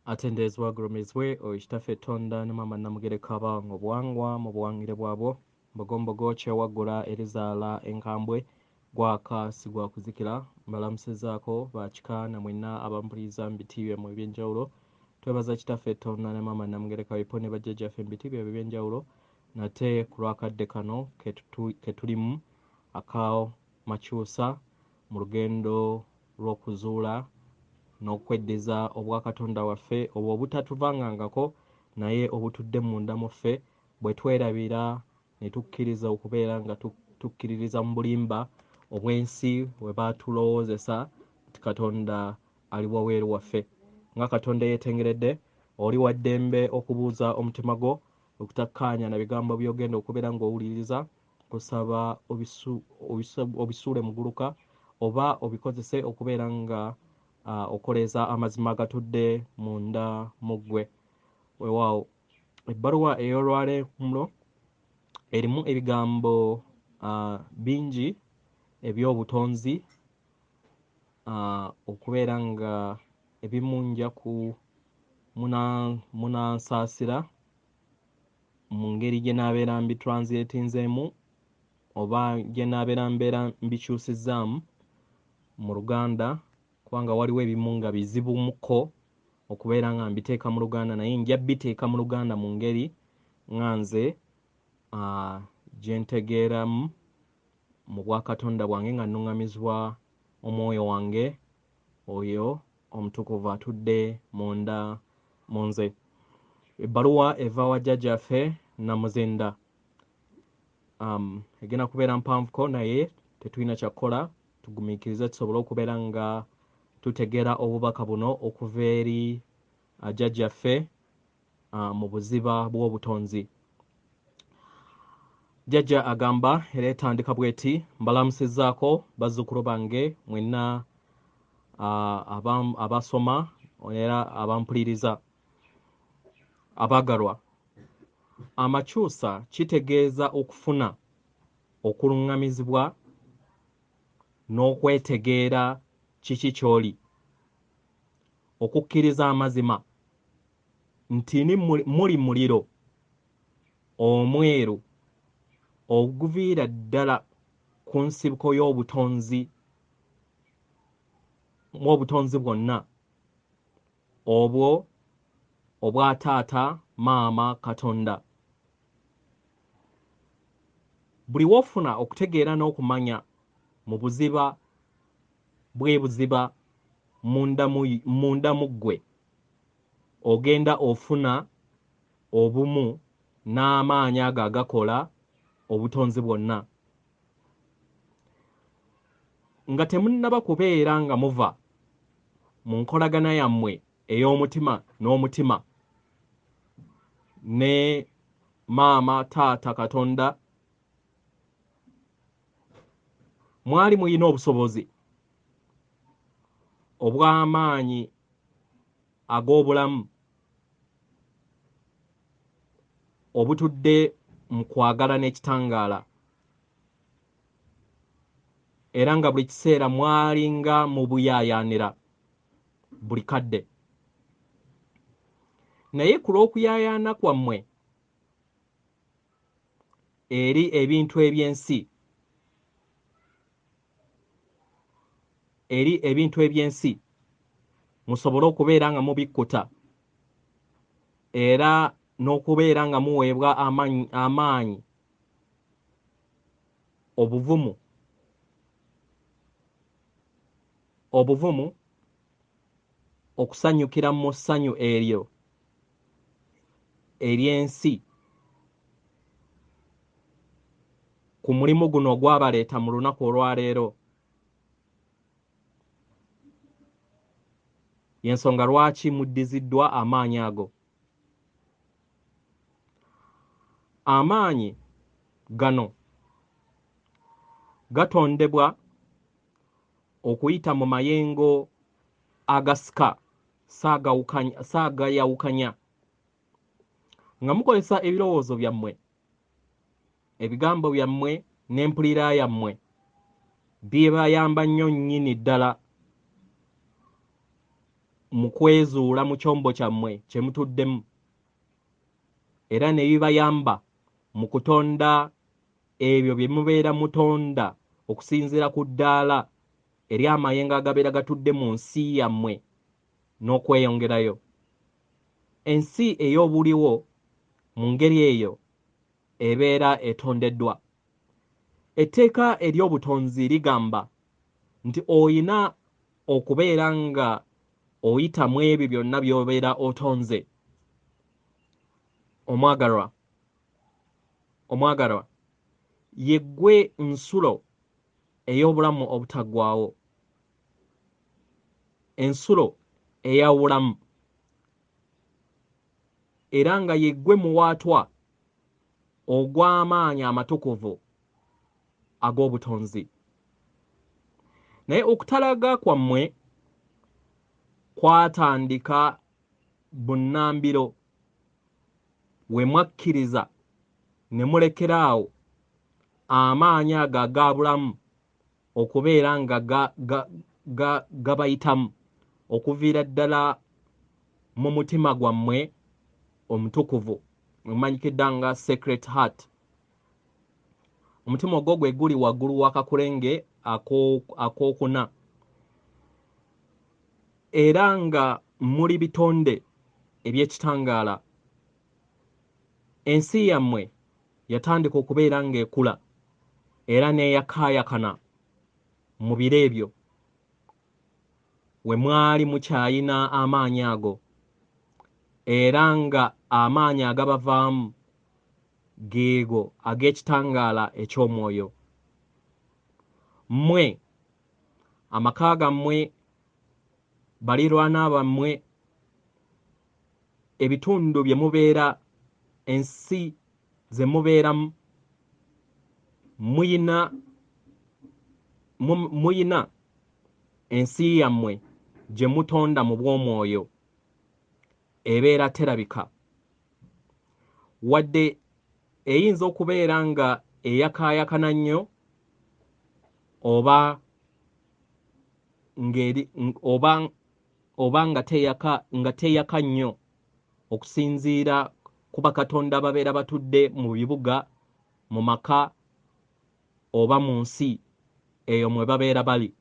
atendezwa agulumizibwe oyo kitaffe ettonda ne maama Namugereka Abango obuwangwa mu buwangire bwabwo mbogombogo kyewaggula erizaala enkambwe gwaka si gwa kuzikira mbalamusizaako bakika na mwenna abampuliriza mu biti byemmwe eby'enjawulo twebaza kitaffe ettonda ne maama Namugereka bipo ne bajjajjaffe mu biti byabwe eby'enjawulo nate ku lwakadde kano ketulimu akaawo makyusa mu lugendo lw'okuzuula n'okweddiza obwakatonda waffe obwo obutatuvangangako naye obutudde munda mu ffe bwe twerabira ne tukkiriza okubeera nga tukkiririza mu bulimba obw'ensi bwe baatulowoozesa nti katonda ali waweeru waffe nga katonda yeetengeredde oli wa ddembe okubuuza omutima gwo okutakkaanya na bigambo by'ogenda okubeera ng'owuliriza kusaba obisuule mu gguluka oba obikozese okubeera nga okoleza amazima agatudde munda mu ggwe weewaawo ebbaluwa ey'olwaleero erimu ebigambo bingi eby'obutonzi okubeera nga ebimu nja ku munansaasira mu ngeri gye naabeera mbitranslatinzeemu oba gye naabeera mbikyusizzaamu mu Luganda kubanga waliwo ebimu nga bizibumuko okubeera nga mbiteeka mu Luganda naye nja biteeka mu Luganda mu ngeri nga nze gye ntegeeramu mu bwakatonda bwange nga nnuŋŋamizibwa omwoyo wange oyo omutukuvu atudde munda mu nze. Ebbaluwa eva wa jjajjaffe Namuzinda egenda kubeera mpanvuko naye tetulina kyakukola tugumiikirize tusobole okubeera nga tutegeera obubaka buno okuva eri jjajjaffe mu buziba bw'obutonzi. Jjajja agamba era etandika bw'eti mbalamusizzaako bazzukulu bange mwenna abasoma era abampuliriza abaagalwa amakyusa kitegeeza okufuna okuluŋŋamizibwa n'okwetegeera kiki ky'oli okukkiriza amazima nti muli muliro omweru oguviira ddala ku nsibuko y'obutonzi mw'obutonzi bwonna obwo obwa taata maama katonda buli wofuna okutegeera n'okumanya mu buziba bwe buziba munda mu ggwe ogenda ofuna obumu n'amaanyi ago agakola obutonzi bwonna nga temunnaba kubeera nga muva mu nkolagana yammwe ey'omutima n'omutima ne maama taata katonda mwali muyina obusobozi obw'amaanyi ag'obulamu obutudde mu kwagala n'ekitangaala era nga buli kiseera mwalinga mu buyaayaanira buli kadde naye ku lw'okuyaayaana kwammwe eri ebintu eby'ensi musobole okubeera nga mubikkuta era n'okubeera nga muweebwa amaanyi obuvumu okusanyukira mu ssanyu eryo ery'ensi ku mulimu guno ogwabaleeta mu lunaku olwaleero y'ensonga lwaki muddiziddwa amaanyi ago. Amaanyi gano gatondebwa okuyita mu mayengo agasika saagayawukanya nga mukozesa ebirowoozo byammwe ebigambo byammwe n'empulira yammwe byebayamba nnyo nnyini ddala mu kwezuula mu kyombo kyammwe kye mutuddemu, era ne bibayamba mu kutonda ebyo bye mubeera mutonda okusinziira ku ddaala eri amayengo agabeera gatudde mu nsi yammwe n'okweyongerayo. Ensi ey'obuliwo mu ngeri eyo ebeera etondeddwa. Etteeka ery'obutonzi ligamba nti oyina okubeera nga oyita mu ebyo byonna by'obeera otonze. Omwagalwa, yeggwe nsulo ey'obulamu obutaggwaawo, ensulo ey'obulamu, era nga yeggwe muwaatwa ogw'amaanyi amatukuvu ag'obutonzi. Naye okutalaga kwammwe kwatandika bunnambiro we mwakkiriza ne mulekeraawo amaanyi ago aga bulamu okubeera nga gabayitamu okuviira ddala mu mutima gwammwe omutukuvu omumanyikidde nga secret heart. Omutima ogwo gwe guli waggulu w'akakulenge ak'okuna, era nga muli bitonde eby'ekitangaala. Ensi yammwe yatandika okubeera ng'ekula era n'eyakaayakana mu biro ebyo we mwali mukyayina amaanyi ago, era nga amaanyi agabavaamu geego ag'ekitangaala eky'omwoyo. Mmwe amaka gammwe, balirwana bammwe, ebitundu bye mubeera, ensi ze mubeeramu, muyina ensi yammwe gye mutonda mu bw'omwoyo ebeera terabika, wadde eyinza okubeera nga eyakaayakana nnyo oba nga teyaka nnyo okusinziira ku bakatonda ababeera batudde mu bibuga, mu maka oba mu nsi eyo mwe babeera bali.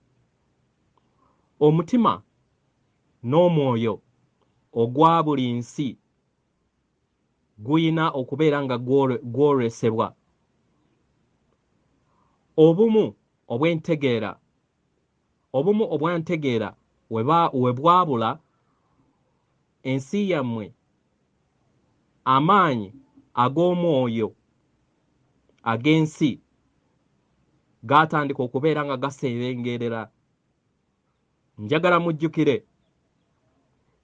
Omutima n'omwoyo ogwa buli nsi guyina okubeera nga gwolesebwa. Obumu obwentegeera we bwabula, ensi yammwe amaanyi ag'omwoyo ag'ensi gaatandika okubeera nga gaseebengerera. Njagala mujjukire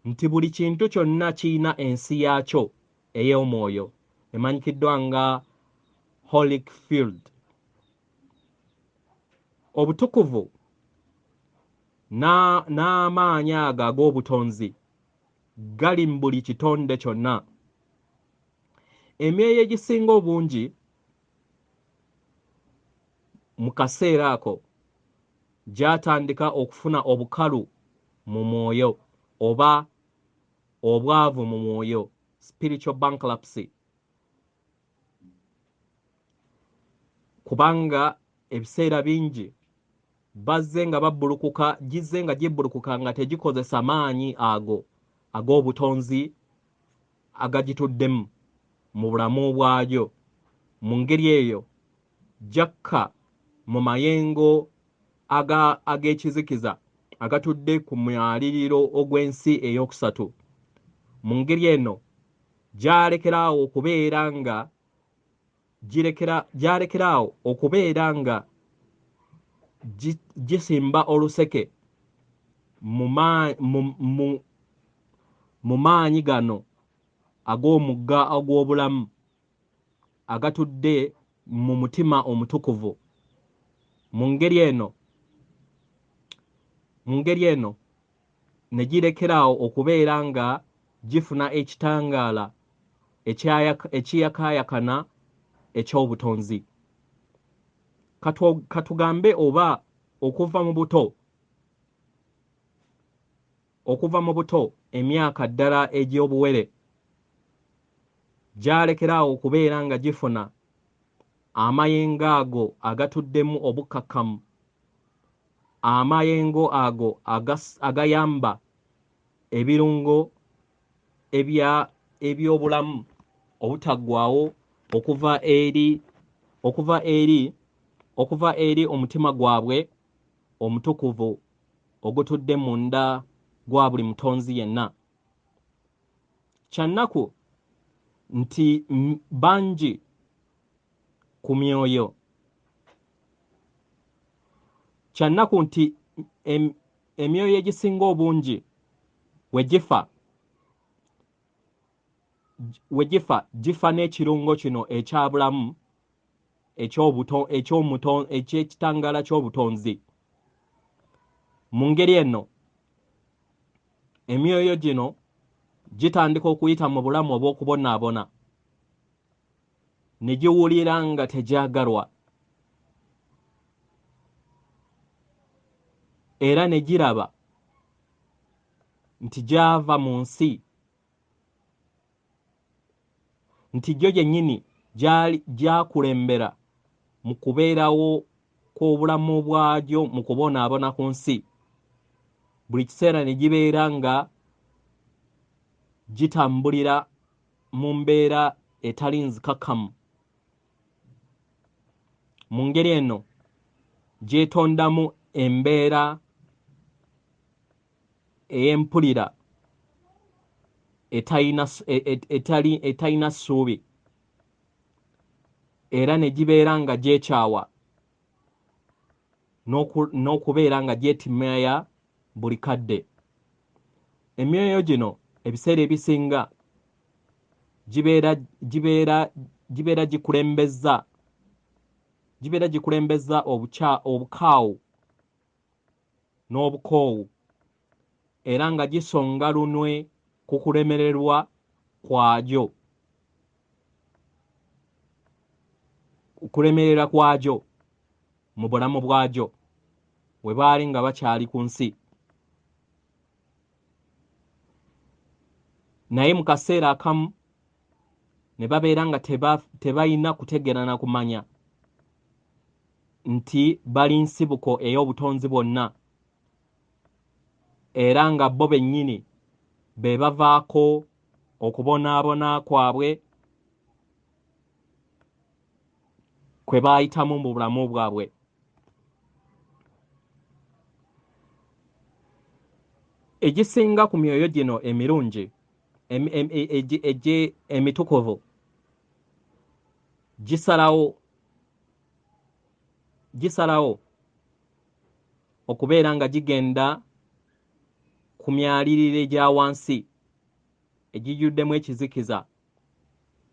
nti buli kintu kyonna kiyina ensi yaakyo ey'omwoyo emanyikiddwa nga holic field. Obutukuvu n'amaanyi ago ag'obutonzi gali mu buli kitonde kyonna. Emyoyo egisinga obungi mu kaseera ako gyatandika okufuna obukalu mu mwoyo oba obwavu mu mwoyo, spiritual bankruptcy, kubanga ebiseera bingi bazze nga gibbulukuka nga tegikozesa maanyi ago ag'obutonzi agagituddemu mu bulamu bwayo. Mu ngeri eyo jakka mu mayengo ag'ekizikiza agatudde ku mwaliriro ogw'ensi ey'okusatu. Mu ngeri eno gyalekeraawo okubeera nga gisimba oluseke mu maanyi gano ag'omugga ogw'obulamu agatudde mu mutima omutukuvu. Mu ngeri eno ne girekeraawo okubeera nga gifuna ekitangaala ekiyakaayakana eky'obutonzi. Katugambe oba okuva mu buto okuva mu buto emyaka ddala egy'obuwere gyalekeraawo okubeera nga gifuna amayengo ago agatuddemu obukkakkamu, amayengo ago agayamba ebirungo eby'obulamu obutaggwaawo okuva eri omutima gwabwe omutukuvu ogutudde munda gwa buli mutonzi yenna. Kyannaku nti bangi ku myoyo, kyannaku nti emyoyo egisinga obungi we gifa gifa n'ekirungo kino ekyabulamu eky'ekitangaala ky'obutonzi. Mu ngeri eno emyoyo gino gitandika okuyita mu bulamu obw'okubonaabona ne giwulira nga tegyagalwa era ne giraba nti gyava mu nsi, nti gyo gyennyini gyakulembera mu kubeerawo kw'obulamu bwagyo mu kubonaabona ku nsi. Buli kiseera ne gibeera nga gitambulira mu mbeera etali nzikakkamu. Mu ngeri eno gyetondamu embeera ey'empulira etalina ssuubi, era ne gibeera nga gyekyawa n'okubeera nga gyetimaya buli kadde. Emyoyo gino ebiseera ebisinga gibeera gikulembeza obukaawu n'obukoowu, era nga gisonga lunwe ku kulemererwa kwagyo, okulemerera kwagyo mu bulamu bwagyo we baali nga bakyali ku nsi. Naye mu kaseera akamu ne babeera nga tebalina kutegeera kumanya nti bali nsibuko ey'obutonzi bwonna, era nga bo bennyini be bavaako okubonaabona kwabwe kwe baayitamu mu bulamu bwabwe. Egisinga ku myoyo gino emirungi emitukuvu gisalawo okubeera nga gigenda ku myaliriro egya wansi egijjuddemu ekizikiza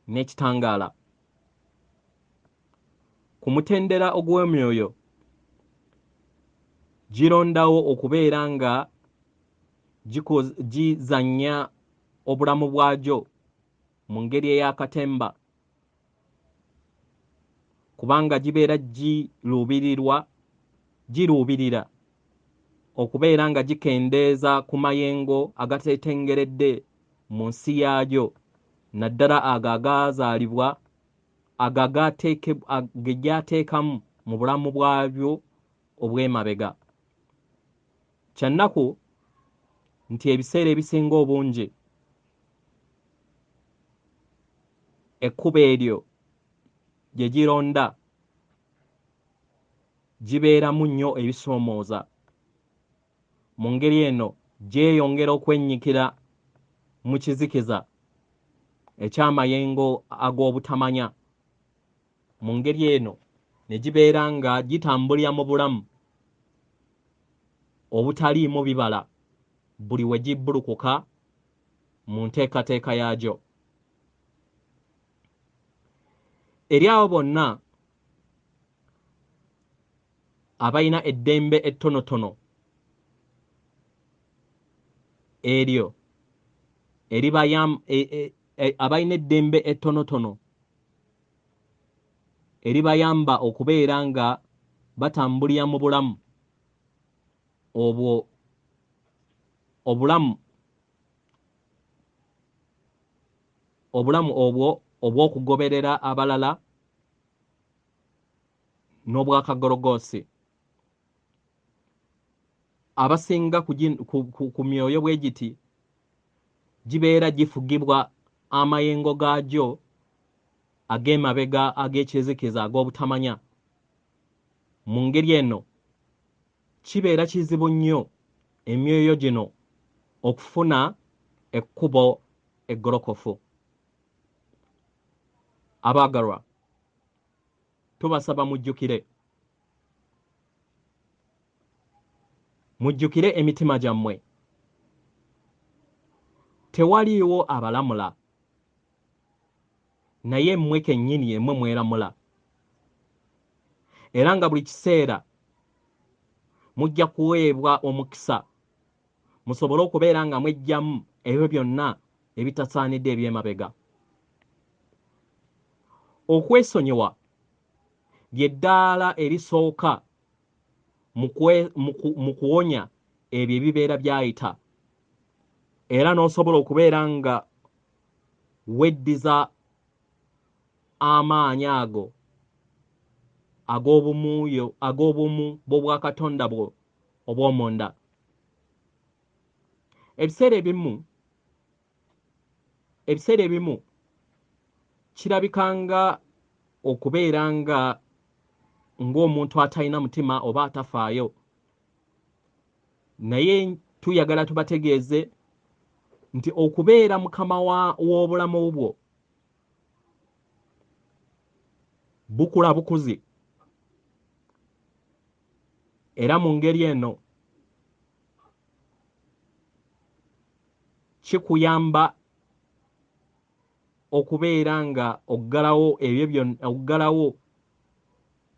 n'ekitangaala. Ku mutendera ogw'emyoyo girondawo okubeera nga gizannya obulamu bwagyo mu ngeri ey'akatemba, kubanga gibeera giruubirira okubeera nga gikendeeza ku mayengo agateetengeredde mu nsi yaagyo, naddala ago agaazaalibwa ge gyateekamu mu bulamu bwabyo obw'emabega. Kyannaku nti ebiseera ebisinga obungi ekkubo eryo gye gironda gibeeramu nnyo ebisoomooza. Mu ngeri eno gyeyongera okwennyikira mu kizikiza eky'amayengo ag'obutamanya. Mu ngeri eno ne gibeera nga gitambulira mu bulamu obutaliimu bibala buli we gibbulukuka mu nteekateeka yaagyo. Eri abo bonna abalina eddembe ettonotono eryo abalina eddembe ettonotono eribayamba okubeera nga batambulira mu bulamu obwo obulamu obwo obw'okugoberera abalala n'obwakagologoosi. Abasinga ku myoyo bwe giti gibeera gifugibwa amayengo gaagyo ag'emabega ag'ekizikiza ag'obutamanya. Mu ngeri eno kibeera kizibu nnyo emyoyo gino okufuna ekkubo eggolokofu. Abaagalwa, tubasaba mujjukire emitima gyammwe. Tewaliiwo abalamula, naye mmwe kennyini yemmwe mweramula. Era nga buli kiseera mujja kuweebwa omukisa musobole okubeera nga mwejjamu ebyo byonna ebitasaanidde eby'emabega. Okwesonyiwa ly'eddaala erisooka mu kuwonya ebyo ebibeera byayita, era n'osobola okubeera nga weddiza amaanyi ago ag'obumu bw'obwakatonda bwo obw'omunda. Ebiseera ebimu kirabikanga okubeera ng'omuntu atalina mutima oba atafaayo, naye tuyagala tubategeeze nti okubeera mukama w'obulamu bwo bukula bukuzi, era mu ngeri eno kikuyamba okubeera nga oggalawo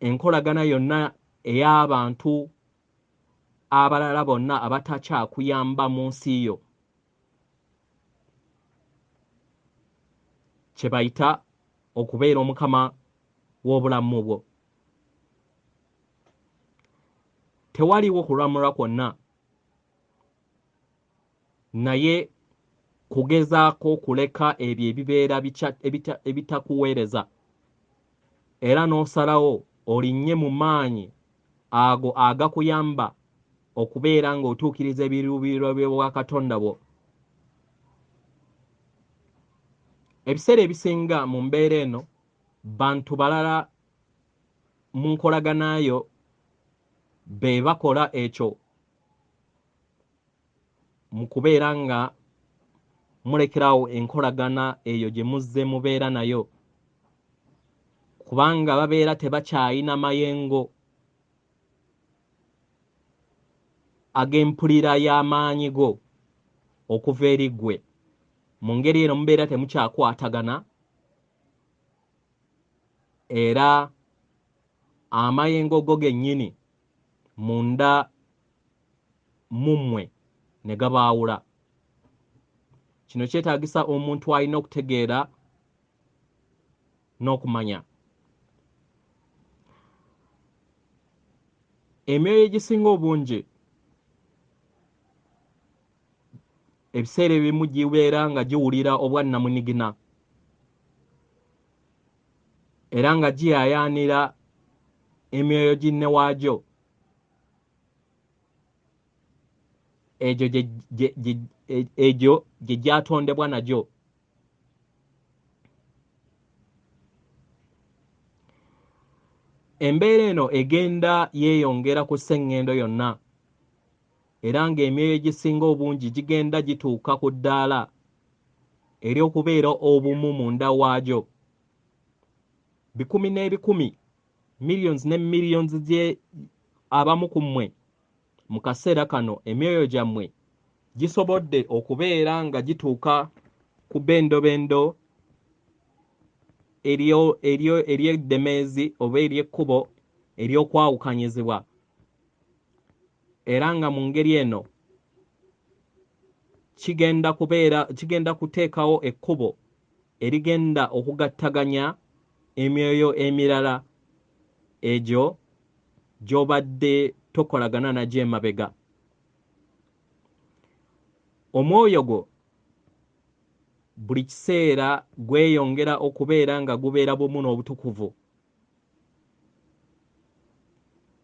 enkolagana yonna ey'abantu abalala bonna abatakyakuyamba mu nsi yo, kye bayita okubeera omukama w'obulamu bwo. Tewaliiwo kulamulwa kwonna, naye kugezaako okuleka ebyo ebibeera ebitakuweereza, era n'osalawo olinnye mu maanyi ago agakuyamba okubeera ng'otuukiriza ebiruubirirwa by'obwakatonda bwo. Ebiseera ebisinga mu mbeera eno bantu balala mu nkolagana yo be bakola ekyo mu kubeera nga mulekerawo enkolagana eyo gye muzze mubeera nayo, kubanga babeera tebakyayina mayengo ag'empulira y'amaanyi go okuva eri ggwe. Mu ngeri eno mubeera temukyakwatagana, era amayengo go gennyini munda mummwe ne gabaawula. Kino kyetaagisa omuntu alina okutegeera n'okumanya. Emyoyo egisinga obungi ebiseera ebimu gibeera nga giwulira obwannamunigina, era nga giyaayaanira emyoyo ginne waagyo, egyo gye gyatondebwa nagyo. Embeera eno egenda yeeyongera ku sseŋŋendo yonna, era ng'emyoyo egisinga obungi gigenda gituuka ku ddaala ery'okubeera obumu munda waagyo. Bikumi n'ebikumi, millions ne millions abamu ku mmwe mu kaseera kano emyoyo gyammwe gisobodde okubeera nga gituuka ku bendobendo ery'eddemeezi oba ery'ekkubo ery'okwawukanyizibwa, era nga mu ngeri eno kigenda kuteekawo ekkubo erigenda okugattaganya emyoyo emirala egyo gy'obadde tokolagana nagyo emabega. omwoyo gwo buli kiseera gweyongera okubeera nga gubeera bumu n'obutukuvu,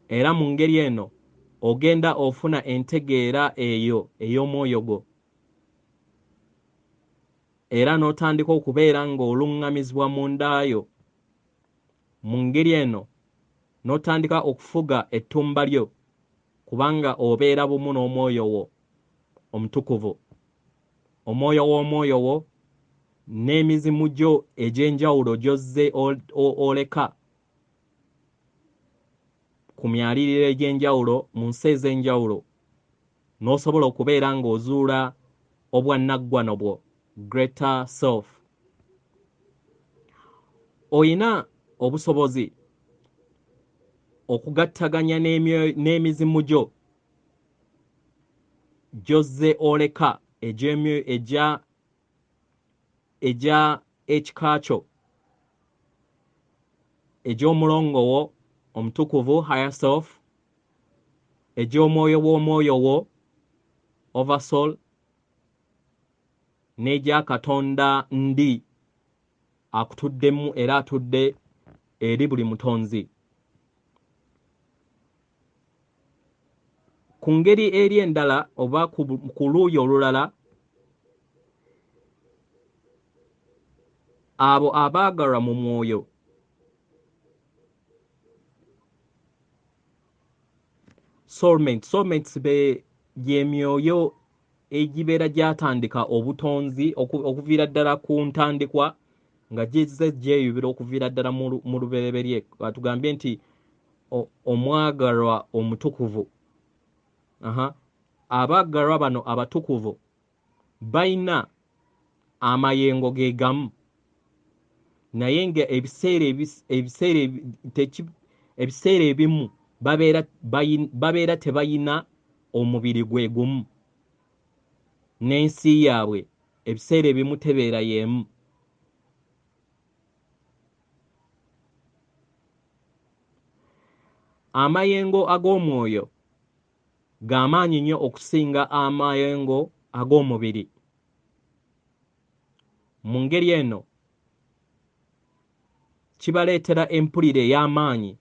era mu ngeri eno ogenda ofuna entegeera eyo ey'omwoyo gwo, era n'otandika okubeera ng'oluŋŋamizibwa mu ndaayo. Mu ngeri eno n'otandika okufuga ettumba lyo, kubanga obeera bumu n'omwoyo wo omutukuvu. Omwoyo w'omwoyo wo n'emizimu gyo egy'enjawulo gy'ozze oleka ku myaliriro egy'enjawulo mu nsi ez'enjawulo, n'osobola okubeera ng'ozuula obwannaggwano bwo, greater self. Oyina obusobozi okugattaganya n'emizimu gyo gy'ozze oleka egya ekika kyo, egy'omulongo wo omutukuvu, higher self, egy'omwoyo w'omwoyo wo, oversoul, n'egya Katonda ndi akutuddemu era atudde eri buli mutonzi. Ku ngeri eri endala oba ku luuyi olulala, abo abaagalwa mu mwoyo soulmates gy'emyoyo egibeera gyatandika obutonzi okuviira ddala ku ntandikwa nga gizze gyeyubira okuviira ddala mu lubereberye. Tugambye nti omwagalwa omutukuvu. Abaagalwa bano abatukuvu bayina amayengo ge gamu, naye nga ebiseera ebimu babeera tebayina omubiri gwe gumu, n'ensi yaabwe ebiseera ebimu tebeera y'emu. Amayengo ag'omwoyo g'amaanyi nnyo okusinga amayengo ag'omubiri. Mu ngeri eno kibaleetera empulira ey'amaanyi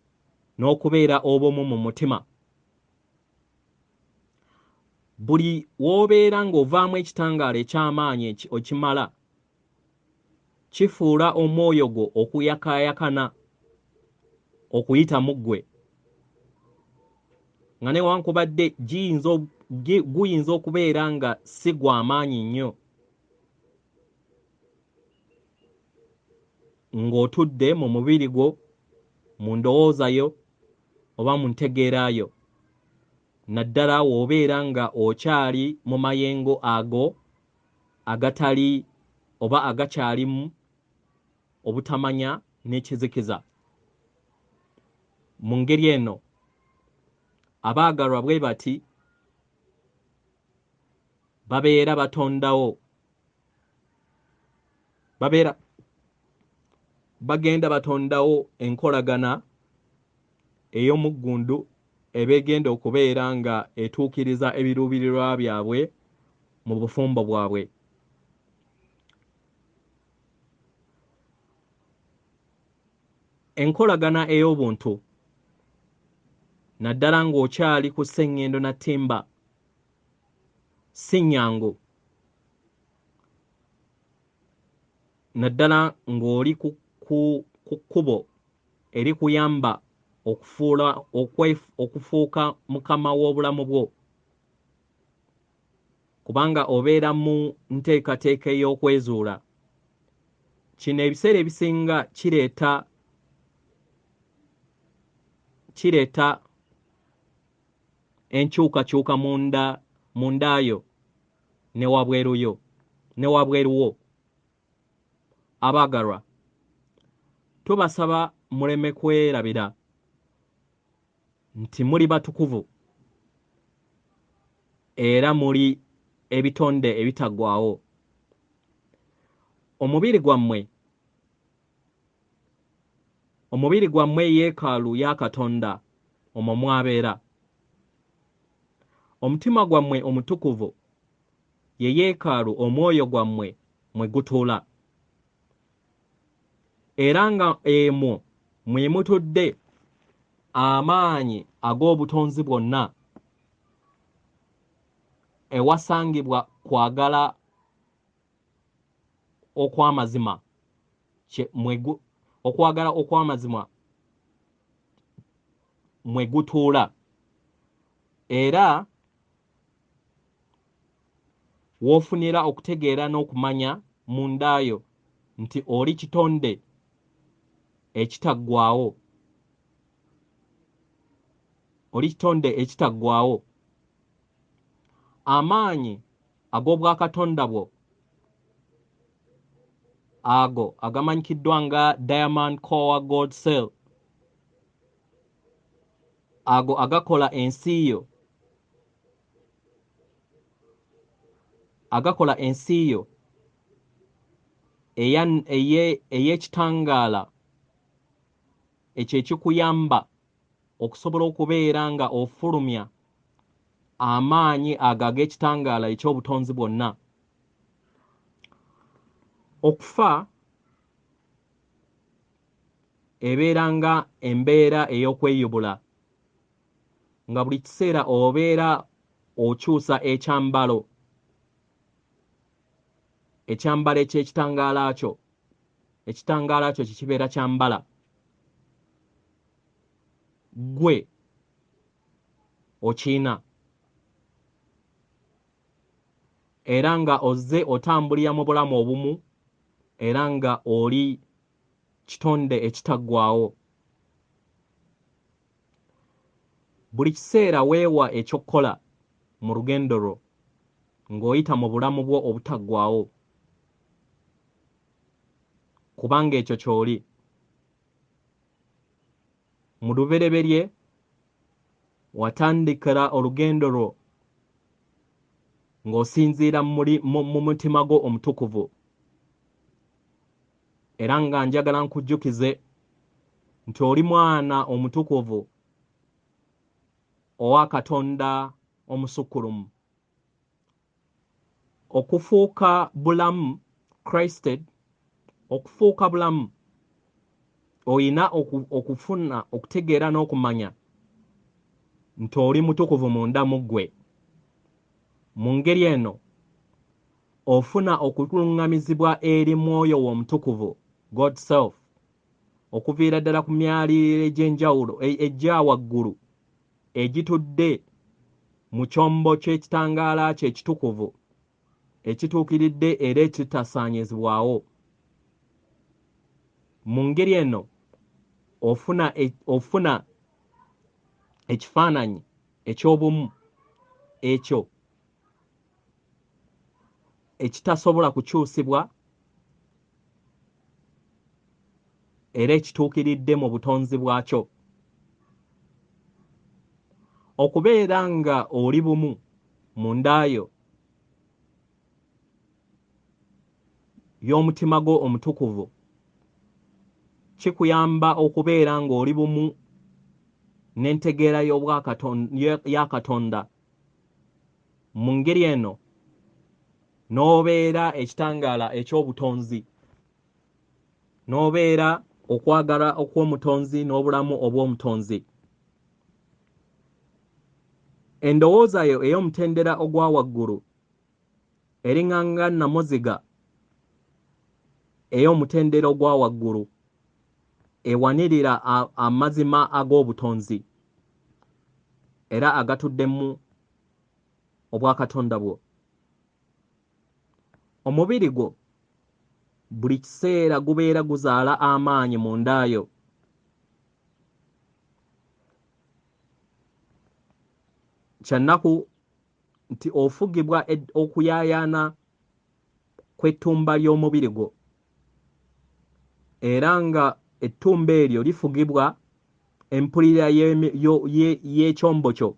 n'okubeera obumu mu mutima. Buli w'obeera ng'ovaamu ekitangaala eky'amaanyi okimala, kifuula omwoyo gwo okuyakaayakana okuyita mu ggwe, nga newankubadde guyinza okubeera nga si gw'amaanyi nnyo, ng'otudde mu mubiri gwo, mu ndowooza yo oba mu ntegeerayo, naddala w'obeera nga okyali mu mayengo ago agatali oba agakyalimu obutamanya n'ekizikiza. Mu ngeri eno abaagalwa bwe bati bagenda batondawo enkolagana ey'omuggundu ebegenda okubeera nga etuukiriza ebiruubirirwa byabwe mu bufumbo bwabwe. Enkolagana ey'obuntu, naddala ng'okyali ku sseŋŋendo na ttimba, si nnyangu, naddala ng'oli ku kkubo erikuyamba okufuuka mukama w'obulamu bwo, kubanga obeera mu nteekateeka ey'okwezuula. Kino ebiseera ebisinga kireeta enkyukakyuka mu ndaayo ne wabweru wo. Abaagalwa, tubasaba muleme kwerabira nti muli batukuvu era muli ebitonde ebitaggwaawo. Omubiri gwammwe yeekaalu ya Katonda omwo mwabeera. Omutima gwammwe omutukuvu ye yeekaalu omwoyo gwammwe mwe gutuula, era nga emwo mwe mutudde amaanyi ag'obutonzi bwonna, ewasangibwa kwagala okw'amazima, okwagala okw'amazima mwe gutuula, era w'ofunira okutegeera n'okumanya mundaayo nti oli kitonde ekitaggwaawo, oli kitonde ekitaggwaawo. Amaanyi ag'obwakatonda bwo ago agamanyikiddwa nga Diamond Core Gold Cell, ago agakola ensi yo, agakola ensi yo ey'ekitangaala, ekyo ekikuyamba okusobola okubeera nga ofulumya amaanyi ago ag'ekitangaala eky'obutonzi bwonna. Okufa ebeera nga embeera ey'okweyubula, nga buli kiseera obeera okyusa ekyambalo eky'ekitangaala kyo, ekitangaala kyo kikibeera kyambala, gwe okiina, era nga ozze otambulira mu bulamu obumu, era nga oli kitonde ekitaggwaawo. Buli kiseera weewa ekyokkola mu lugendo lwo ng'oyita mu bulamu bwo obutaggwaawo, kubanga ekyo ky'oli. Mu lubereberye watandikira olugendo lwo ng'osinziira mu mutima gwo omutukuvu, era nga njagala nkujjukize nti oli mwana omutukuvu owa Katonda omusukkulumu. Okufuuka bulamu Christed, okufuuka bulamu oyina okufuna okutegeera n'okumanya nti oli mutukuvu munda mu ggwe. Mu ngeri eno ofuna okuluŋŋamizibwa eri mwoyo w'omutukuvu, God self, okuviira ddala ku myaliriro egy'enjawulo ejja waggulu egitudde mu kyombo ky'ekitangaala kye ekitukuvu ekituukiridde era ekitasaanyizibwawo. Mu ngeri eno ofuna ekifaananyi eky'obumu ekyo ekitasobola kukyusibwa era ekituukiridde mu butonzi bwakyo. Okubeera nga oli bumu mu ndaayo y'omutima gwo omutukuvu kikuyamba okubeera ng'oli bumu n'entegeera ya Katonda. Mu ngeri eno n'obeera ekitangaala eky'obutonzi, n'obeera okwagala okw'omutonzi n'obulamu obw'omutonzi. Endowooza yo ey'omutendera ogwa waggulu eriŋŋanga namuziga ey'omutendera ogwa waggulu ewanirira amazima ag'obutonzi era agatuddemu obwakatonda bwo. Omubiri gwo buli kiseera gubeera guzaala amaanyi mu ndaayo. Kyannaku nti ofugibwa okuyaayaana kw'ettumba ly'omubiri gwo, era nga ettumba eryo lifugibwa empulira y'ekyombo kyo.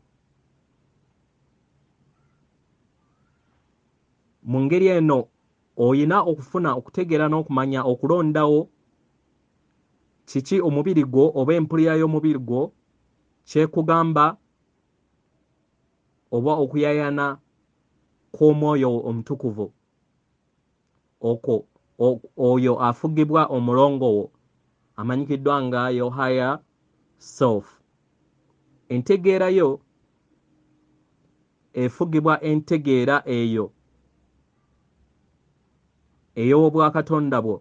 Mu ngeri eno oyina okufuna okutegeera n'okumanya okulondawo kiki omubiri gwo oba empulira y'omubiri gwo kyekugamba oba okuyayana kw'omwoyo omutukuvu oyo afugibwa omulongo wo amanyikiddwa nga yo higher self. Entegeera yo efugibwa entegeera eyo ey'obwakatonda bwo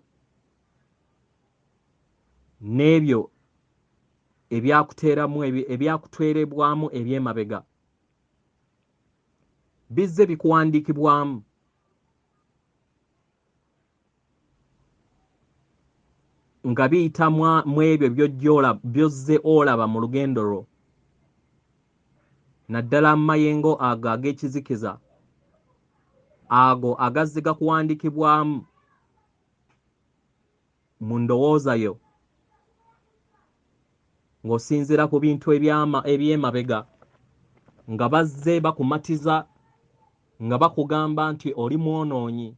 n'ebyo ebyakutwerebwamu eby'emabega bizze bikuwandiikibwamu nga biyita mu ebyo by'ozze olaba mu lugendo lwo, naddala mu mayengo ago ag'ekizikiza, ago agazze gakuwandiikibwamu mu ndowooza yo ng'osinziira ku bintu eby'emabega, nga bazze bakumatiza nga bakugamba nti oli mwonoonyi,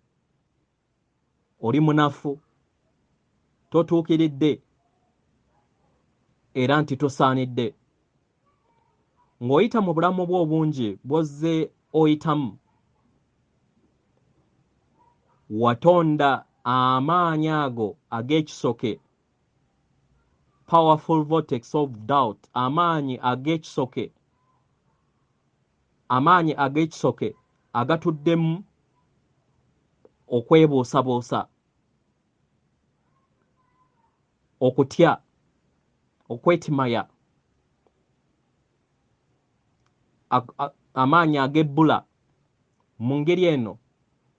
oli munafu, totuukiridde era nti tosaanidde. Ng'oyita mu bulamu bwo obungi bw'ozze oyitamu, watonda amaanyi ago ag'ekisoke, powerful vortex of doubt, amaanyi ag'ekisoke agatuddemu okwebuusabuusa, okutya, okwetimaya, amaanyi ag'ebbula. Mu ngeri eno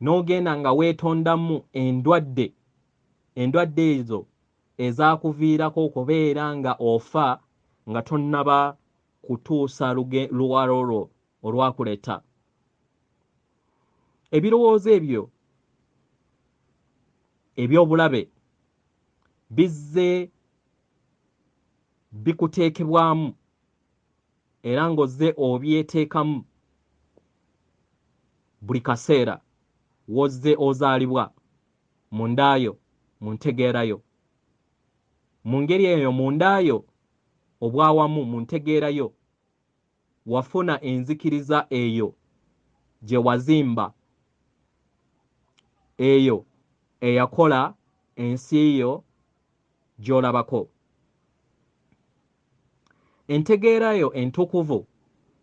n'ogenda nga weetondamu endwadde ezo ezaakuviirako okubeera nga ofa nga tonnaba kutuusa luwalo lwo olwakuleeta. Ebirowoozo ebyo eby'obulabe bizze bikuteekebwamu era ng'ozze obyeteekamu buli kaseera w'ozze ozaalibwa mu ndaayo, mu ntegeerayo. Mu ngeri eyo mu ndaayo obwawamu mu ntegeerayo wafuna enzikiriza eyo gye wazimba, eyo eyakola ensi yo gy'olabako. Entegeera yo entukuvu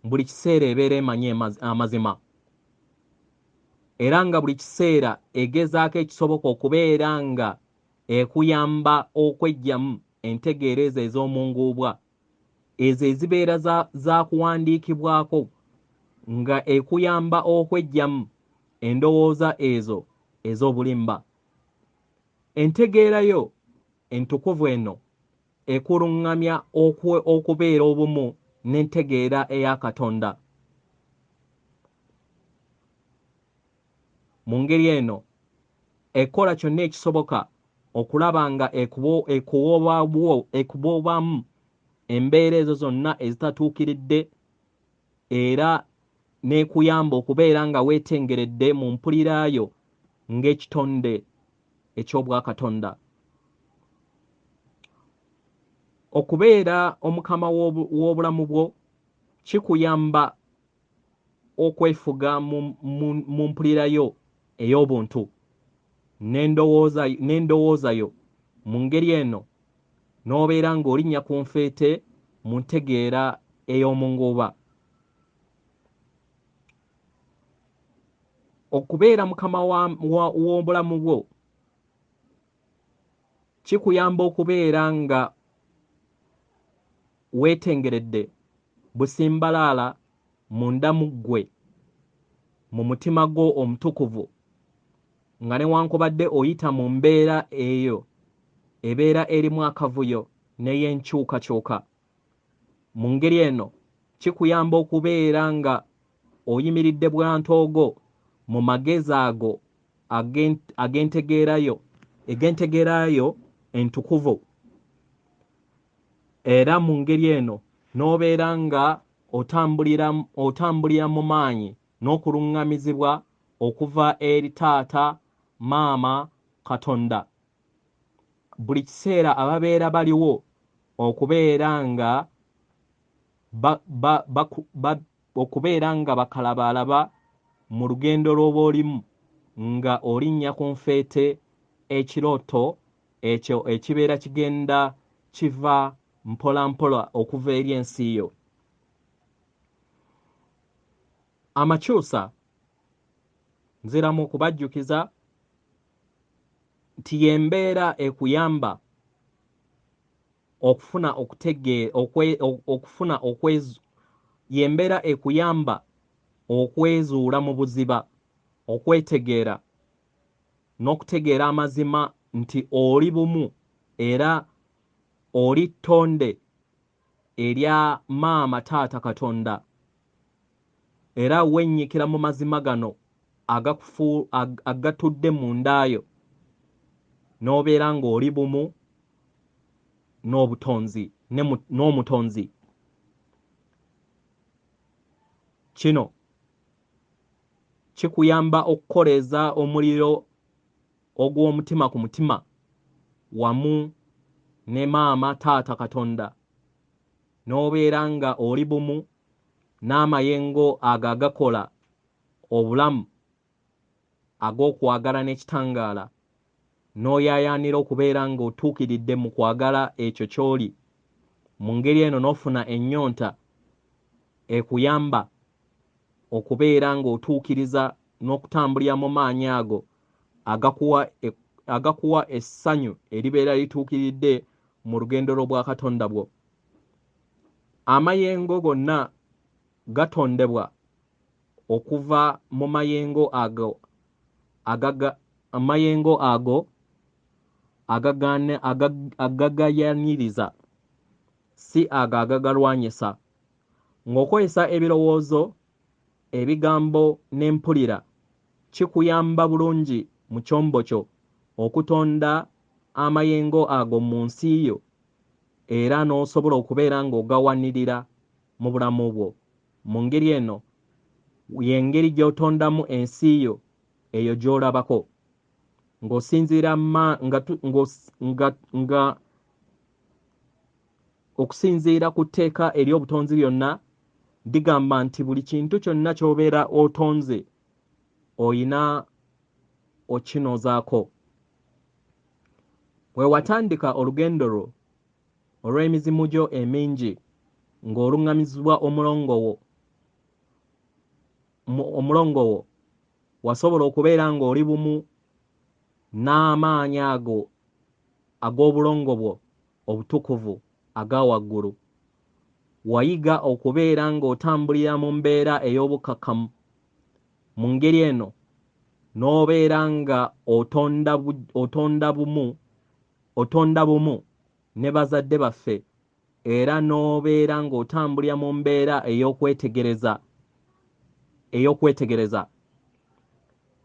buli kiseera ebeera emanyi amazima, era nga buli kiseera egezaako ekisoboka okubeera nga ekuyamba okweggyamu entegeera ezo ez'omunguubwa, ezo ezibeera zaakuwandiikibwako nga ekuyamba okweggyamu endowooza ezo ez'obulimba. Entegeera yo entukuvu eno ekuluŋŋamya okubeera obumu n'entegeera eya Katonda. Mu ngeri eno ekola kyonna ekisoboka okulaba nga ekuwoobamu embeera ezo zonna ezitatuukiridde, era n'ekuyamba okubeera nga weetengeredde mu mpulira yo ng'ekitonde eky'obwakatonda. Okubeera omukama w'obulamu bwo kikuyamba okwefuga mu mpulira yo ey'obuntu n'endowooza yo. Mu ngeri eno n'obeera ng'olinnya ku nfeete mu ntegeera ey'omunguuba. Okubeera mukama w'obulamu bwo kikuyamba okubeera nga weetengeredde busimbalaala munda mu ggwe, mu mutima gwo omutukuvu, nga newankubadde oyita mu mbeera eyo ebeera erimu akavuyo n'ey'enkyukakyuka. Mu ngeri eno kikuyamba okubeera nga oyimiridde bwantoogo mu magezi ago ag'entegeera yo entukuvu, era mu ngeri eno n'obeera nga otambulira mu maanyi n'okuluŋŋamizibwa okuva eri Taata, Maama, Katonda. Buli kiseera ababeera baliwo okubeera nga okubeera nga bakalabalaba mu lugendo lw'oba olimu nga olinnya ku nfeete ekirooto ekyo ekibeera kigenda kiva mpola mpola okuva eri ensi yo. Amakyusa nziramu okubajjukiza nti yembeera ekuyamba okufuna yembeera ekuyamba okwezuula mu buziba, okwetegeera n'okutegeera amazima nti oli bumu era oli ttonde erya maama taata Katonda, era wennyikira mu mazima gano agatudde mu ndaayo n'obeera ng'oli bumu n'obutonzi n'omutonzi. Kino kikuyamba okukoleeza omuliro ogw'omutima ku mutima wamu ne maama taata Katonda, n'obeera nga oli bumu n'amayengo ago agakola obulamu ag'okwagala n'ekitangaala, n'oyaayaanira okubeera ng'otuukiridde mu kwagala ekyo ky'oli. Mu ngeri eno n'ofuna ennyonta ekuyamba okubeera ng'otuukiriza n'okutambulira mu maanyi ago agakuwa essanyu eribeera lituukiridde mu lugendo lw'obwa Katonda bwo. Amayengo gonna gatondebwa okuva mu mayengo ago agagayaniriza, si ago agagalwanyisa. Ng'okozesa ebirowoozo, ebigambo n'empulira kikuyamba bulungi mu kyombo kyo okutonda amayengo ago mu nsi yo, era n'osobola okubeera ng'ogawanirira mu bulamu bwo. Mu ngeri eno y'engeri gy'otondamu ensi yo eyo gy'olabako, okusinziira ku tteeka ery'obutonzi lyonna, digamba nti buli kintu kyonna ky'obeera otonze oyina okinozaako. Bwe watandika olugendo lwo olw'emizimu gyo emingi ng'oluŋŋamizibwa omulongo wo, wasobola okubeera ng'oli bumu n'amaanyi ago ag'obulongo bwo obutukuvu aga waggulu. Wayiga okubeera ng'otambulira mu mbeera ey'obukkakkamu. Mu ngeri eno n'obeera nga otonda bumu ne bazadde baffe, era n'obeera ng'otambulira mu mbeera ey'okwetegereza.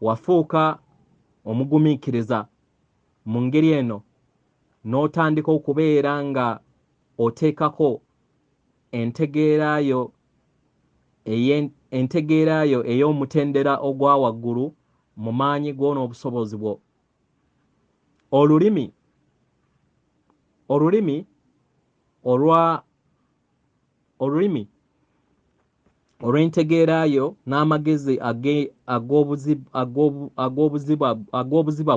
Wafuuka omugumiikiriza. Mu ngeri eno n'otandika okubeera nga oteekako entegeera yo ey'omutendera ogwa waggulu mu maanyi go n'obusobozi bwo. Olulimi olw'entegeera yo n'amagezi ag'obuziba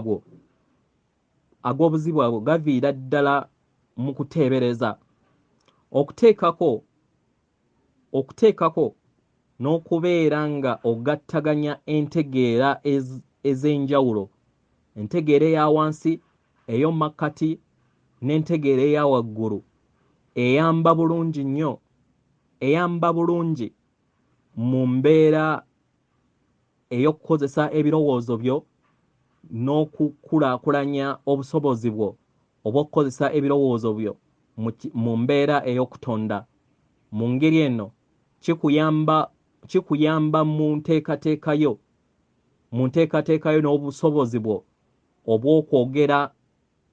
bwo gaviira ddala mu kuteebereza, okuteekako n'okubeera nga ogattaganya entegeera ez'enjawulo, entegeera eya wansi, ey'omakkati n'entegeera eya waggulu, eyamba bulungi mu mbeera ey'okukozesa ebirowoozo byo n'okukulaakulanya obusobozi bwo obw'okukozesa ebirowoozo byo mu mbeera ey'okutonda. Mu ngeri eno kikuyamba mu nteekateeka yo n'obusobozi bwo obw'okwogera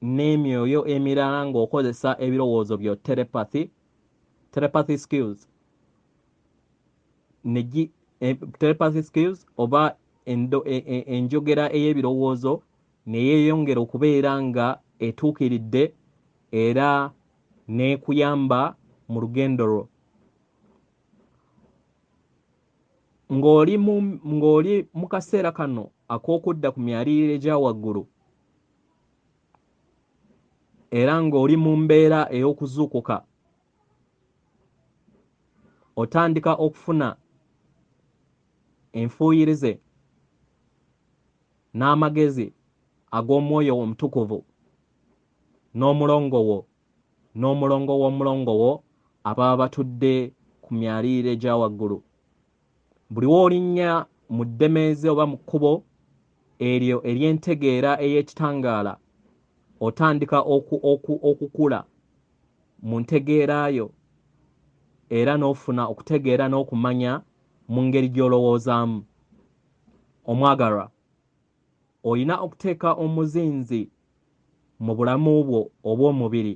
n'emyoyo emirala ng'okozesa ebirowoozo byo, telepathy skills. Telepathy skills oba enjogera ey'ebirowoozo ne yeeyongera okubeera nga etuukiridde era n'ekuyamba mu lugendo lwo. ng'oli mu kaseera kano ak'okudda ku myaliriro egya waggulu era ng'oli mu mbeera ey'okuzuukuka, otandika okufuna enfuuyirize n'amagezi ag'omwoyo omutukuvu n'omulongo w'omulongo wo ababa batudde ku myaliriro egya waggulu. Buli w'olinnya mu ddemeezi oba mu kkubo eryo ery'entegeera ey'ekitangaala, otandika okukula mu ntegeerayo era n'ofuna okutegeera n'okumanya mu ngeri gy'olowoozaamu. Omwagalwa, olina okuteeka omuzinzi mu bulamu bwo obw'omubiri,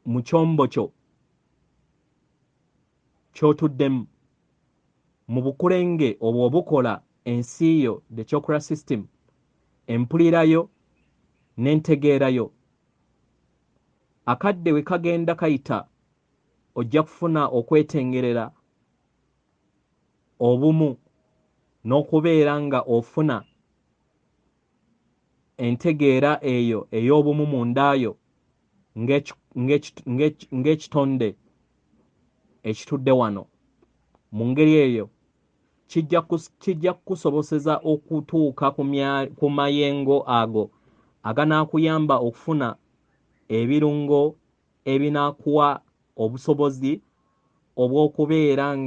mu kyombo kyo ky'otuddemu, mu bukulenge obwo obukola ensi yo, the chakra system, empulirayo n'entegeerayo. Akadde we kagenda kayita, ojja kufuna okwetengerera obumu n'okubeera nga ofuna entegeera eyo ey'obumu mu ndaayo ng'ekitonde ekitudde wano. Mu ngeri eyo kijja kukusoboseza okutuuka ku mayengo ago aganaakuyamba okufuna ebirungo ebinaakuwa obusobozi obw'okubeera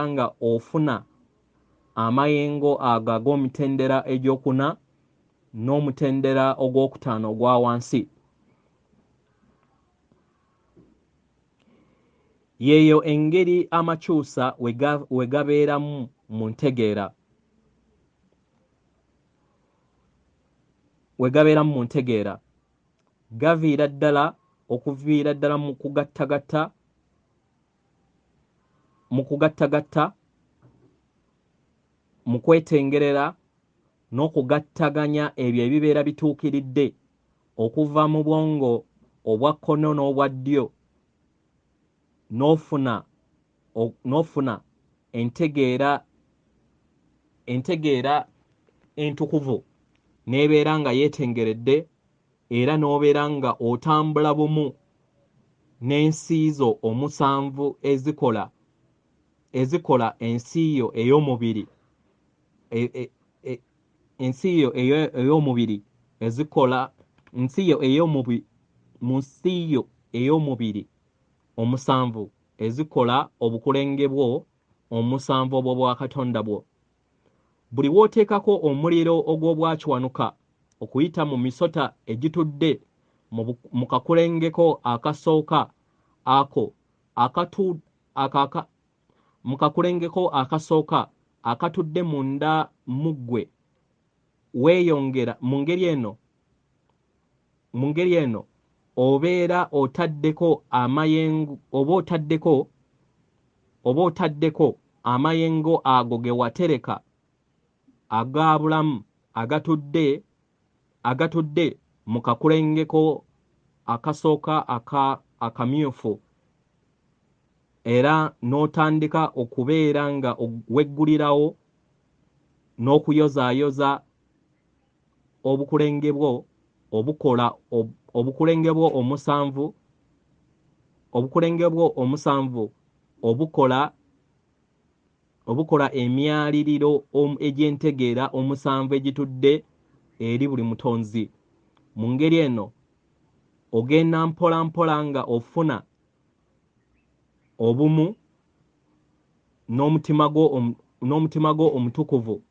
nga ofuna amayengo ago ag'omitendera egy'okuna n'omutendera ogw'okutaano ogwa wansi. Yeeyo engeri amakyusa we gabeeramu mu ntegeera. Gaviira ddala mu kugattagatta, mu kwetengerera n'okugattaganya ebyo ebibeera bituukiridde okuva mu bwongo obwa kkono n'obwa ddyo, n'ofuna entegeera entukuvu n'ebeera nga yeetengeredde era n'obeera nga otambula bumu n'ensi zo omusanvu ezikola ensi yo ey'omubiri, omusanvu ezikola obukulenge bwo omusanvu obwo bwa Katonda bwo. Buli w'oteekako omuliro ogw'obwakiwanuka okuyita mu misota egitudde mu kakulengeko akasooka mu kakulengeko akasooka akatudde munda mu ggwe, weeyongera mu ngeri eno obeera otaddeko amayengo ago ge watereka aga bulamu agatudde mu kakulengeko akasooka akamyufu, era n'otandika okubeera nga weggulirawo n'okuyozaayoza obukulenge bwo omusanvu obukola emyaliriro egy'entegeera omusanvu egitudde eri buli mutonzi. Mu ngeri eno ogenda mpola mpola nga ofuna obumu n'omutima gwo omutukuvu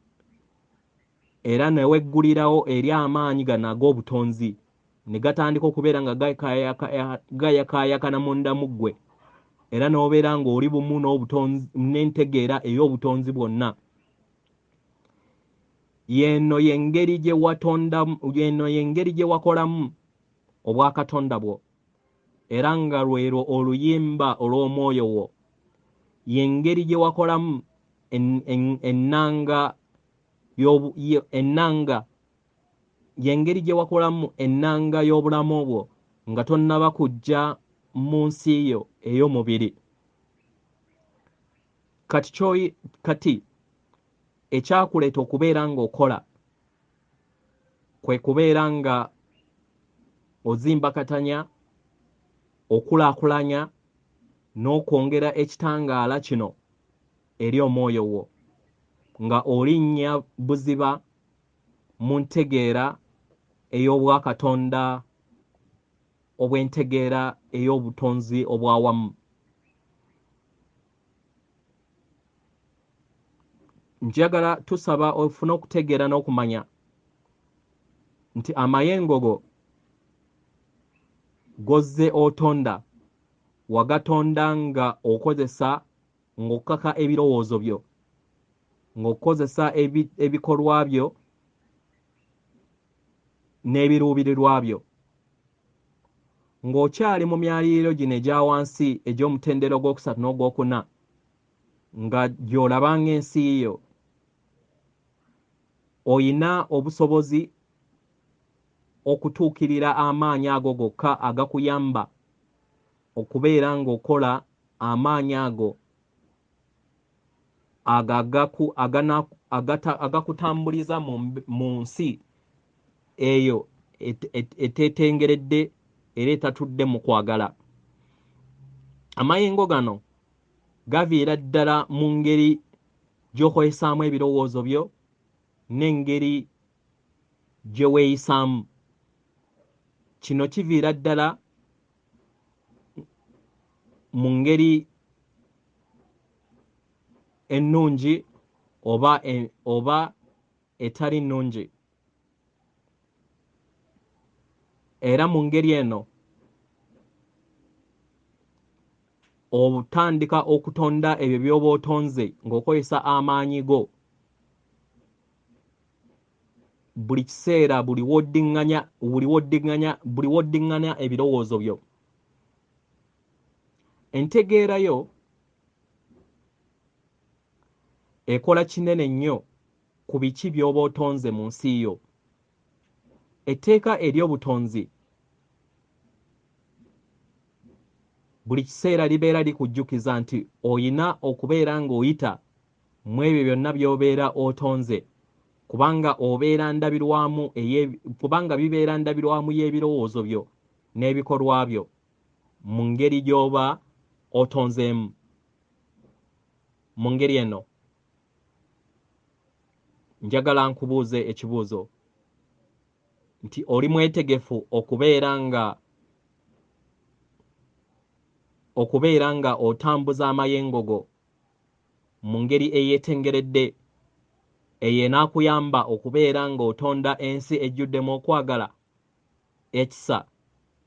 era ne weggulirawo eri amaanyi gano ag'obutonzi ne gatandika okubeera nga gayakaayakana munda mu ggwe, era n'obeera ng'oli bumu n'entegeera ey'obutonzi bwonna. Yeno y'engeri gye wakolamu obwakatonda bwo, era nga lwero oluyimba olw'omwoyo wo. Y'engeri gye wakolamu ennanga y'obulamu bwo nga tonnaba kujja mu nsi yo ey'omubiri. kati ekyakuleeta okubeera ng'okola kwe kubeera nga ozimba katanya, okulaakulanya n'okwongera ekitangaala kino eri omwoyo wo nga olinnya buziba mu ntegeera ey'obwakatonda obw'entegeera ey'obutonzi obwawamu. Njagala tusaba ofune okutegeera n'okumanya nti amayengo go gozze otonda wagatonda nga okozesa ng'okkaka ebirowoozo byo, ng'okozesa ebikolwa byo n'ebiruubirirwa byo, ng'okyali mu myaliriro gino egya wansi egy'omutendera ogwokusatu n'ogwokuna, nga gy'olaba ng'ensi yo oyina obusobozi okutuukirira amaanyi ago gokka agakuyamba okubeera ng'okola amaanyi ago agakutambuliza mu nsi eyo eteetengeredde era etatudde mu kwagala. Amayengo gano gaviira ddala mu ngeri gy'okozesaamu ebirowoozo byo n'engeri gye weeyisaamu. Kino kiviira ddala mu ngeri ennungi oba etali nnungi. Era mu ngeri eno otandika okutonda ebyo by'oba otonze ng'okozesa amaanyi go buli kiseera, buli woddiŋŋanya ebirowoozo byo. Entegeera yo ekola kinene nnyo ku biki by'oba otonze mu nsi yo. Etteeka ery'obutonzi buli kiseera libeera likujjukiza nti oyina okubeera ng'oyita mu ebyo byonna by'obeera otonze, kubanga bibeera ndabirwamu y'ebirowoozo byo n'ebikolwa byo mu ngeri gy'oba otonzeemu. Mu ngeri eno njagala nkubuuze ekibuuzo nti oli mwetegefu okubeera nga otambuza amayengo go mu ngeri eyeetengeredde eyo enaakuyamba okubeera ng'otonda ensi ejjuddemu okwagala, ekisa,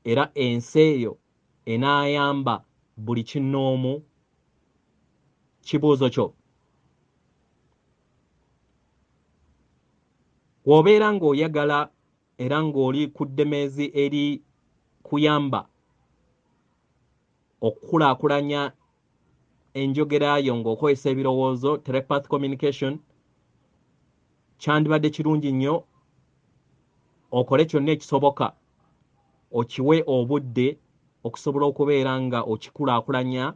era ensi eyo enaayamba buli kinnoomu? Kibuuzo kyo. Bw'obeera ng'oyagala era ng'oli ku ddemeezi eri kuyamba okukulaakulanya enjogera yo ng'okozesa ebirowoozo, telepathy communication, kyandibadde kirungi nnyo okole kyonna ekisoboka okiwe obudde okusobola okubeera nga okikulaakulanya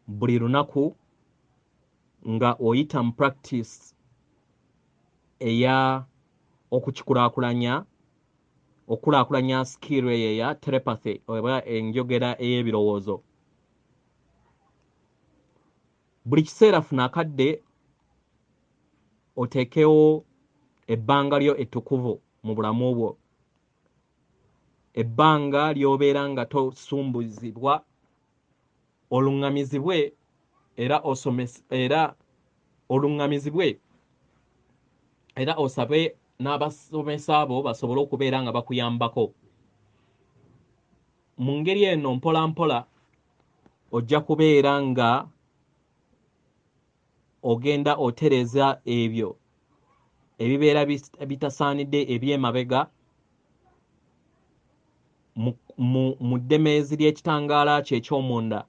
buli lunaku nga oyita mu practice eya okukulaakulanya skill eyo eya telepathy oba enjogera ey'ebirowoozo. Buli kiseera funa akadde oteekewo ebbanga lyo ettukuvu mu bulamu bwo, ebbanga ly'obeera nga tosumbuzibwa, oluŋŋamizibwe era osabe n'abasomesa abo basobole okubeera nga bakuyambako. Mu ngeri eno mpola mpola ojja kubeera nga ogenda otereza ebyo ebibeera bitasaanidde eby'emabega mu ddemeezi ly'ekitangaala kye eky'omunda,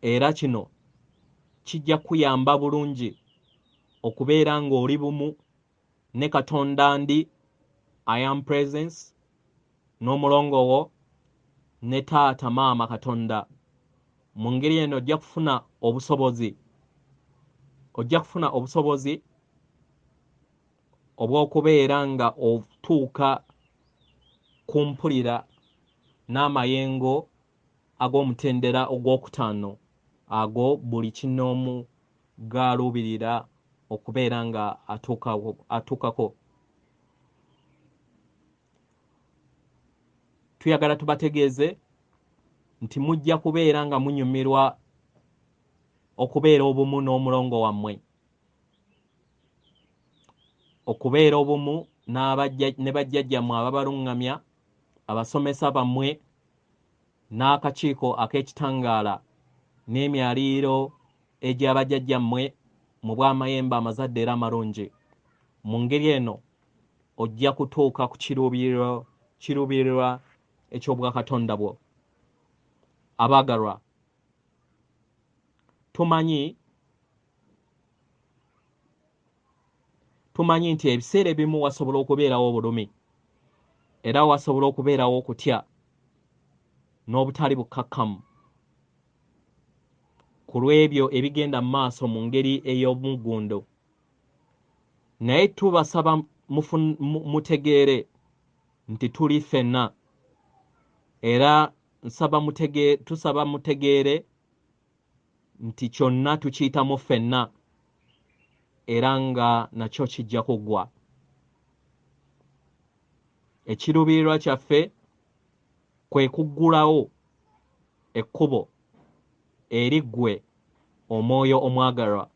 era kino kijja kuyamba bulungi okubeera ng'oli bumu ne Katonda ndi I am presence, n'omulongo wo ne taata maama Katonda mu ngeri eno ojja kufuna obusobozi obw'okubeera nga otuuka ku mpulira n'amayengo ag'omutendera ogwokutaano ago buli kinoomu gaaluubirira okubeera nga atuukako. Tuyagala tubategeeze nti mujja kubeera nga munyumirwa okubeera obumu n'omulongo wammwe, okubeera obumu ne bajjajjammwe ababaluŋŋamya, abasomesa bammwe, n'akakiiko ak'ekitangaala n'emyaliiro egy'abajjajjammwe mu bw'amayembe amazadde era amalungi. Mu ngeri eno ojja kutuuka ku kiruubirirwa eky'obwakatonda bwo. Abaagalwa, tumanyi nti ebiseera ebimu wasobola okubeerawo obulumi era wasobola okubeerawo okutya n'obutali bukkakkamu ku lw'ebyo ebigenda mu maaso mu ngeri ey'omuggundo. Naye tubasaba mutegeere nti tuli ffenna, era tusaba mutegeere nti kyonna tukiyitamu ffenna era nga nakyo kijja kuggwa. Ekiruubirirwa kyaffe kwe kuggulawo ekkubo eri ggwe omwoyo omwagalwa,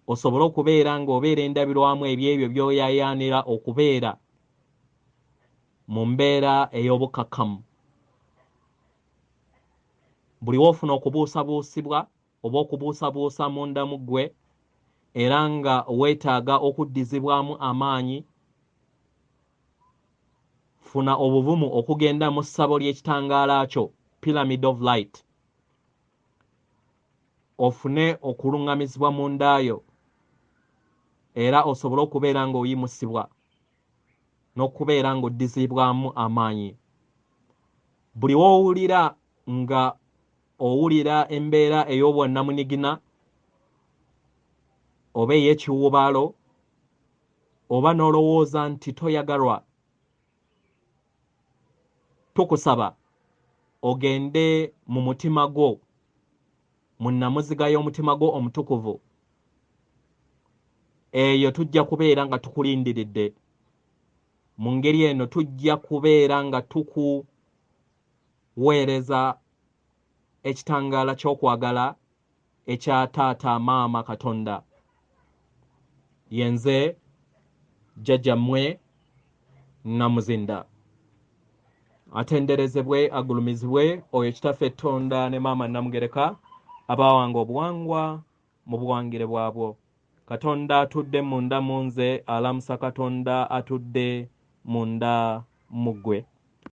osobole okubeera ng'obeera endabirwamu eby'ebyo by'oyaayaanira okubeera mu mbeera ey'obukkakkamu. Buli woofuna okubuusabuusibwa oba okubuusabuusa munda mu ggwe era nga weetaaga okuddizibwamu amaanyi, funa obuvumu okugenda mu ssabo ly'ekitangaala kyo, Pyramid of Light, ofune okuluŋŋamizibwa mu ndaayo era osobole okubeera ng'oyimusibwa n'okubeera ng'oddizibwamu amaanyi. Buli w'owulira nga owulira embeera ey'obwannamunigina oba ey'ekiwuubaalo oba n'olowooza nti toyagalwa, tukusaba ogende mu mutima gwo, mu nnamuziga y'omutima gwo omutukuvu. Eyo tujja kubeera nga tukulindiridde. Mu ngeri eno tujja kubeera nga tukuweereza ekitangaala ky'okwagala ekya taata maama Katonda. Yenze jjajjammwe Namuzinda. Atenderezebwe agulumizibwe oyo kitaffe Ettonda ne maama Namugereka abaawanga obuwangwa mu buwangire bwabwo. Katonda atudde munda mu nze alamusa Katonda atudde munda mu ggwe.